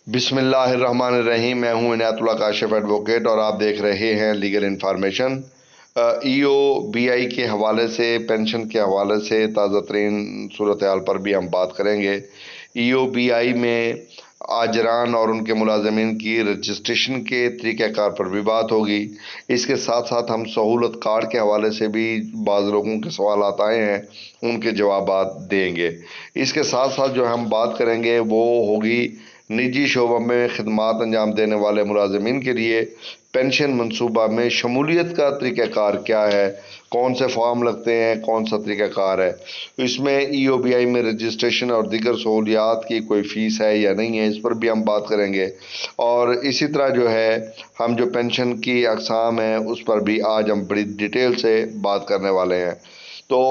बिस्मिल्लाहिर्रहमानिर्रहीम। मैं हूं इनायतुल्लाह काशिफ एडवोकेट और आप देख रहे हैं लीगल इन्फॉर्मेशन। ईओबीआई के हवाले से, पेंशन के हवाले से ताज़ा तरीन सूरत हाल पर भी हम बात करेंगे। ईओबीआई में आजरान और उनके मुलाजमीन की रजिस्ट्रेशन के तरीक़ाकार पर भी बात होगी। इसके साथ साथ हम सहूलत कार्ड के हवाले से भी बाज़ लोगों के सवाल आए हैं, उनके जवाब देंगे। इसके साथ साथ जो हम बात करेंगे वो होगी निजी शोबों में खिदमात अंजाम देने वाले मुलाजमीन के लिए पेंशन मंसूबा में शमूलियत का तरीक़ाकार क्या है, कौन से फॉर्म लगते हैं, कौन सा तरीक़ाकार है, इसमें ईओबीआई में रजिस्ट्रेशन और दीगर सहूलियात की कोई फ़ीस है या नहीं है, इस पर भी हम बात करेंगे। और इसी तरह जो है हम जो पेंशन की अक़साम हैं उस पर भी आज हम बड़ी डिटेल से बात करने वाले हैं। तो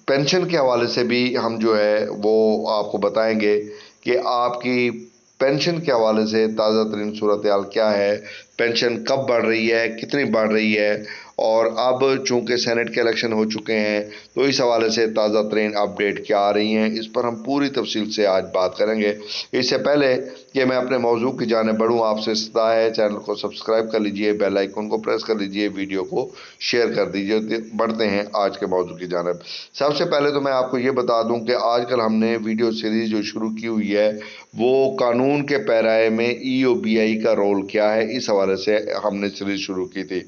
पेंशन के हवाले से भी हम जो है वो आपको बताएंगे कि आपकी पेंशन के हवाले से ताज़ा तरीन सूरत हाल क्या है, पेंशन कब बढ़ रही है, कितनी बढ़ रही है, और अब चूँकि सेनेट के इलेक्शन हो चुके हैं तो इस हवाले से ताज़ा तरीन अपडेट क्या आ रही हैं, इस पर हम पूरी तफसील से आज बात करेंगे। इससे पहले कि मैं अपने मौजू की जाने बढ़ूँ, आपसे सदा है चैनल को सब्सक्राइब कर लीजिए, बेल आइकन को प्रेस कर लीजिए, वीडियो को शेयर कर दीजिए। बढ़ते हैं आज के मौजू की जानिब। सबसे पहले तो मैं आपको ये बता दूं कि आजकल हमने वीडियो सीरीज़ जो शुरू की हुई है वो कानून के पैराए में ईओबीआई का रोल क्या है, इस हवाले से हमने सीरीज़ शुरू की थी।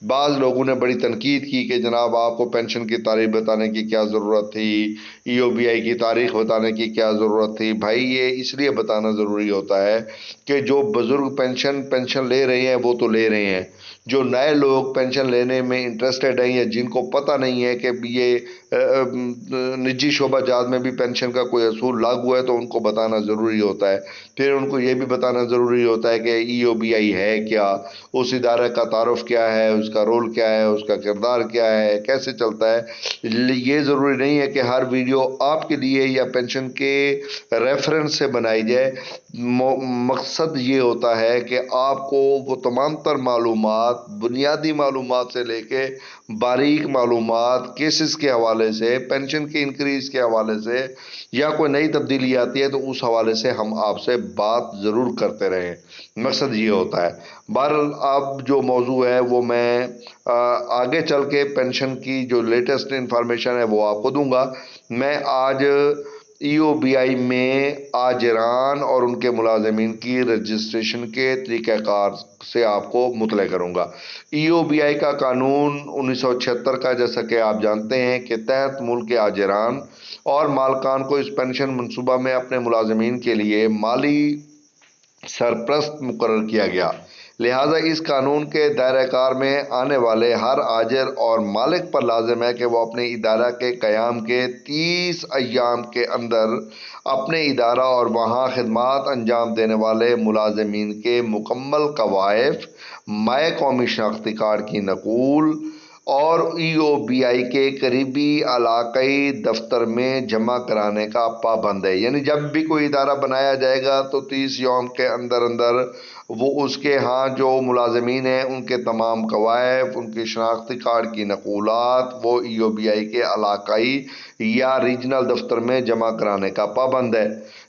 बाज़ लोगों ने बड़ी तनकीद की कि जनाब आपको पेंशन की तारीख बताने की क्या ज़रूरत थी, ईओबीआई की तारीख बताने की क्या ज़रूरत थी। भाई ये इसलिए बताना ज़रूरी होता है कि जो बुज़ुर्ग पेंशन ले रहे हैं वो तो ले रहे हैं, जो नए लोग पेंशन लेने में इंटरेस्टेड हैं या जिनको पता नहीं है कि ये निजी शोबा जात में भी पेंशन का कोई असूल लागू है, तो उनको बताना ज़रूरी होता है। फिर उनको ये भी बताना ज़रूरी होता है कि ईओबीआई है क्या, उस इदारे का तारुफ क्या है, उसका रोल क्या है, उसका किरदार क्या है, कैसे चलता है। ये ज़रूरी नहीं है कि हर वीडियो आपके लिए या पेंशन के रेफरेंस से बनाई जाए। मकसद ये होता है कि आपको वो तमाम तर मालूमात, बुनियादी मालूमात से लेके बारीक मालूमात, केसेस के हवाले से, पेंशन के इंक्रीज़ के हवाले से, या कोई नई तब्दीली आती है तो उस हवाले से हम आपसे बात ज़रूर करते रहें। मकसद ये होता है। बहरहाल अब जो मौजू है वो मैं आगे चल के पेंशन की जो लेटेस्ट इंफॉर्मेशन है वो आपको दूंगा। मैं आज ईओबीआई में आजरान और उनके मुलाजमीन की रजिस्ट्रेशन के तरीक़ाकार से आपको मुतले करूँगा। ईओबीआई का कानून 1976 का, जैसा कि आप जानते हैं, के तहत मुल्क के आजरान और मालकान को इस पेंशन मनसूबा में अपने मुलाजमीन के लिए माली सरप्रस्त मुकर्रर किया गया। लिहाजा इस कानून के दायरे कार में आने वाले हर आजिर और मालिक पर लाजिम है कि वो अपने इदारा के क़याम के 30 अय्याम के अंदर अपने इदारा और वहाँ खिदमात अंजाम देने वाले मुलाजमीन के मुकम्मल कवायफ, माए कौमी शनाख्ती कार्ड की नकूल और ईओबीआई के करीबी इलाकाई दफ्तर में जमा कराने का पाबंद है। यानी जब भी कोई इदारा बनाया जाएगा तो 30 यौम के अंदर अंदर वो उसके यहाँ जो मुलाजमीन हैं उनके तमाम कवायफ, उनकी शनाख्ती कार्ड की नकूलात वो ईओबीआई के इलाकाई या रीजनल दफ्तर में जमा कराने का पाबंद है।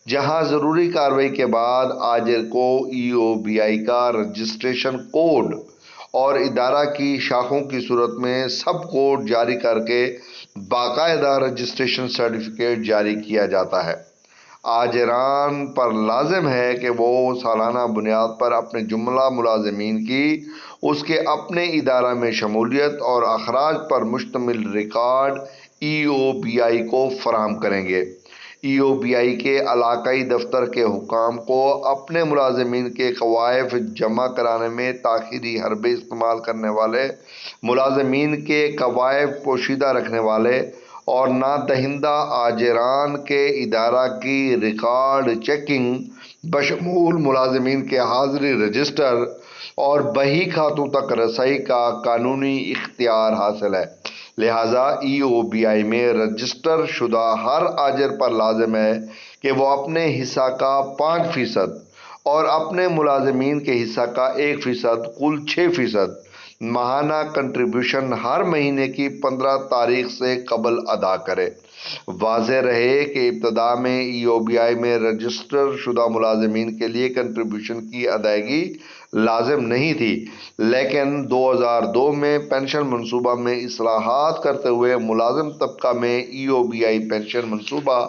जहाँ ज़रूरी कार्रवाई के बाद आजिर को ईओबीआई का रजिस्ट्रेशन कोड और इदारा की शाखों की सूरत में सब कोड जारी करके बाकायदा रजिस्ट्रेशन सर्टिफिकेट जारी किया जाता है। आजरान पर लाजिम है कि वो सालाना बुनियाद पर अपने जुमला मुलाजमीन की उसके अपने इदारा में शमूलियत और अखराज पर मुश्तमिल रिकॉर्ड ईओबीआई को फराहम करेंगे। ईओबीआई के इलाकाई दफ्तर के हुकाम को अपने मुलाजमीन के कवायफ जमा कराने में ताख़ीरी हरबे इस्तेमाल करने वाले, मुलाजमीन के कवायफ पोशीदा रखने वाले और ना दहिंदा आजरान के इदारा की रिकॉर्ड चेकिंग बशमूल मुलाजमीन के हाज़िरी रजिस्टर और बही खातों तक रसाई का कानूनी इख्तियार हासिल है। लिहाजा ईओबीआई में रजिस्टर शुदा हर आजिर पर लाजिम है कि वो अपने हिस्सा का 5% और अपने मुलाजमीन के हिस्सा का 1% कुल 6% माहाना कंट्रीब्यूशन हर महीने की 15 तारीख से कबल अदा करे। واضح رہے کہ ابتدا میں ای او بی آئی میں رجسٹر شدہ ملازمین کے لیے کنٹریبیوشن کی ادائیگی لازم نہیں تھی، لیکن 2002 میں پینشن منصوبہ میں اصلاحات کرتے ہوئے ملازم طبقہ میں ای او بی آئی پینشن منصوبہ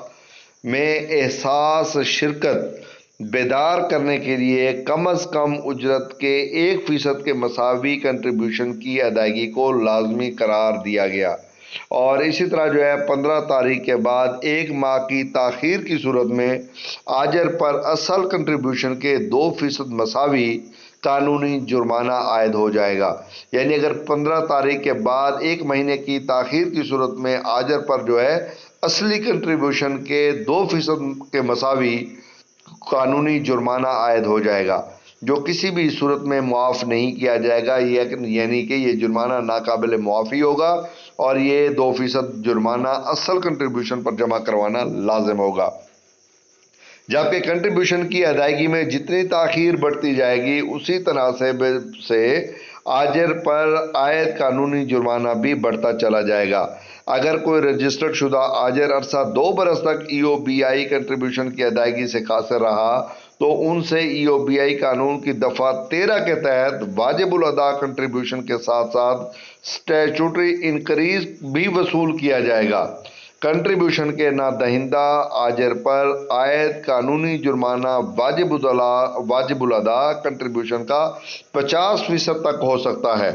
میں احساس شرکت بیدار کرنے کے لیے کم از کم اجرت کے 1% کے مساوی کنٹریبیوشن کی ادائیگی کو لازمی قرار دیا گیا، اور اسی طرح 15 تاریخ کے بعد 1 ماہ کی تاخیر کی صورت میں آجر پر اصل کنٹریبیوشن کے 2% مساوی قانونی جرمانہ عائد ہو جائے گا۔ یعنی اگر 15 تاریخ کے بعد 1 مہینے کی تاخیر کی صورت میں آجر پر اصلی کنٹریبیوشن کے 2% کے مساوی قانونی جرمانہ عائد ہو جائے گا، جو کسی بھی صورت میں معاف نہیں کیا جائے گا، یعنی کہ یہ جرمانہ ناقابل معافی ہوگا، اور یہ 2% جرمانہ اصل کنٹریبیوشن پر جمع کروانا لازم ہوگا۔ جبکہ کنٹریبیوشن کی ادائیگی میں جتنی تاخیر بڑھتی جائے گی، اسی تناسب سے آجر پر عائد قانونی جرمانہ بھی بڑھتا چلا جائے گا۔ اگر کوئی رجسٹرڈ شدہ آجر عرصہ 2 برس تک ای او بی آئی کنٹریبیوشن کی ادائیگی سے قاصر رہا تو ان سے ای او بی آئی قانون کی دفعہ 13 کے تحت واجب الادا کنٹریبیوشن کے ساتھ ساتھ سٹیچوٹری انکریز بھی وصول کیا جائے گا۔ کنٹریبیوشن کے نہ دہندہ آجر پر عائد قانونی جرمانہ واجب الادا کنٹریبیوشن کا 50% تک ہو سکتا ہے۔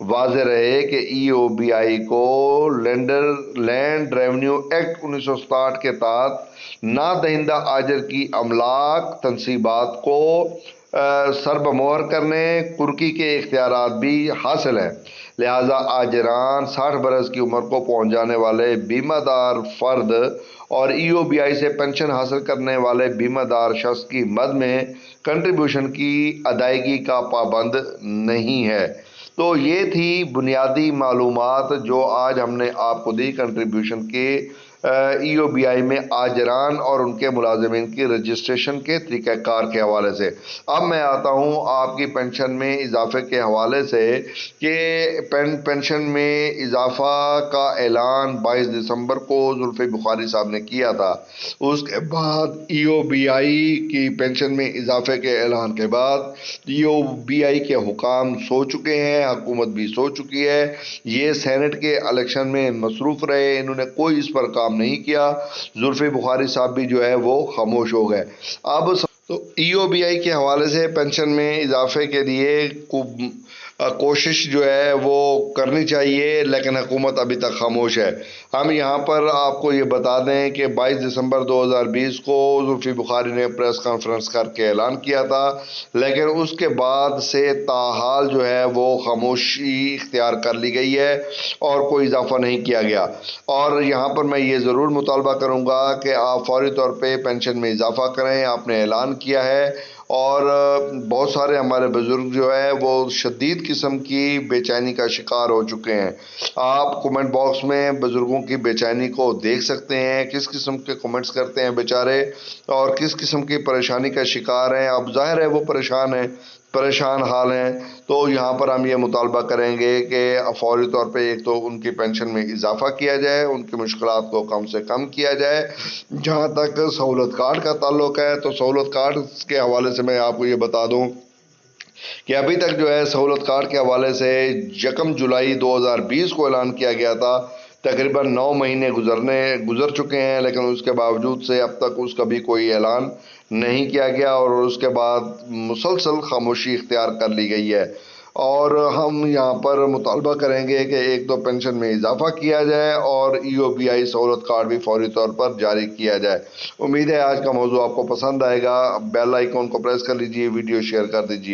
واضح رہے کہ ای او بی آئی کو لینڈ ریونیو ایکٹ 1967 کے تحت نہ دہندہ آجر کی املاک تنصیبات کو سربمہر کرنے کرکی کے اختیارات بھی حاصل ہیں، لہذا آجران 60 برس کی عمر کو پہنچ جانے والے بیمہ دار فرد اور ای او بی آئی سے پنشن حاصل کرنے والے بیمہ دار شخص کی مد میں کنٹریبیوشن کی ادائیگی کا پابند نہیں ہے۔ تو یہ تھی بنیادی معلومات جو آج ہم نے آپ کو دی کنٹریبیوشن کے ای او بی آئی میں آجران اور ان کے ملازمین کی رجسٹریشن کے طریقہ کار کے حوالے سے۔ اب میں آتا ہوں آپ کی پینشن میں اضافے کے حوالے سے کہ پینشن میں اضافہ کا اعلان 22 دسمبر کو زلفی بخاری صاحب نے کیا تھا۔ اس کے بعد ای او بی آئی کی پینشن میں اضافے کے اعلان کے بعد ای او بی آئی کے حکام سو چکے ہیں، حکومت بھی سو چکی ہے، یہ سینٹ کے الیکشن میں مصروف رہے، انہوں نے کوئی اس پر کام نہیں کیا، زلفی بخاری صاحب بھی وہ خاموش ہو گئے۔ اب تو ای او بی آئی کے حوالے سے پینشن میں اضافے کے لیے کوشش وہ کرنی چاہیے، لیکن حکومت ابھی تک خاموش ہے۔ ہم یہاں پر آپ کو یہ بتا دیں کہ 22 دسمبر 2020 کو زلفی بخاری نے پریس کانفرنس کر کے اعلان کیا تھا، لیکن اس کے بعد سے تاحال وہ خاموشی اختیار کر لی گئی ہے اور کوئی اضافہ نہیں کیا گیا۔ اور یہاں پر میں یہ ضرور مطالبہ کروں گا کہ آپ فوری طور پہ پینشن میں اضافہ کریں، آپ نے اعلان کیا ہے، اور بہت سارے ہمارے بزرگ وہ شدید قسم کی بے چینی کا شکار ہو چکے ہیں۔ آپ کمنٹ باکس میں بزرگوں کی بے چینی کو دیکھ سکتے ہیں، کس قسم کے کمنٹس کرتے ہیں بیچارے اور کس قسم کی پریشانی کا شکار ہیں۔ اب ظاہر ہے وہ پریشان حال ہیں، تو یہاں پر ہم یہ مطالبہ کریں گے کہ فوری طور پہ ایک تو ان کی پینشن میں اضافہ کیا جائے، ان کی مشکلات کو کم سے کم کیا جائے۔ جہاں تک سہولت کارڈ کا تعلق ہے تو سہولت کارڈ کے حوالے سے میں آپ کو یہ بتا دوں کہ ابھی تک سہولت کارڈ کے حوالے سے 1 جولائی 2020 کو اعلان کیا گیا تھا، تقریباً 9 مہینے گزر چکے ہیں، لیکن اس کے باوجود سے اب تک اس کا بھی کوئی اعلان نہیں کیا گیا، اور اس کے بعد مسلسل خاموشی اختیار کر لی گئی ہے۔ اور ہم یہاں پر مطالبہ کریں گے کہ ایک تو پینشن میں اضافہ کیا جائے اور ای او بی آئی سہولت کارڈ بھی فوری طور پر جاری کیا جائے۔ امید ہے آج کا موضوع آپ کو پسند آئے گا، بیل آئیکن کو پریس کر لیجئے، ویڈیو شیئر کر دیجئے۔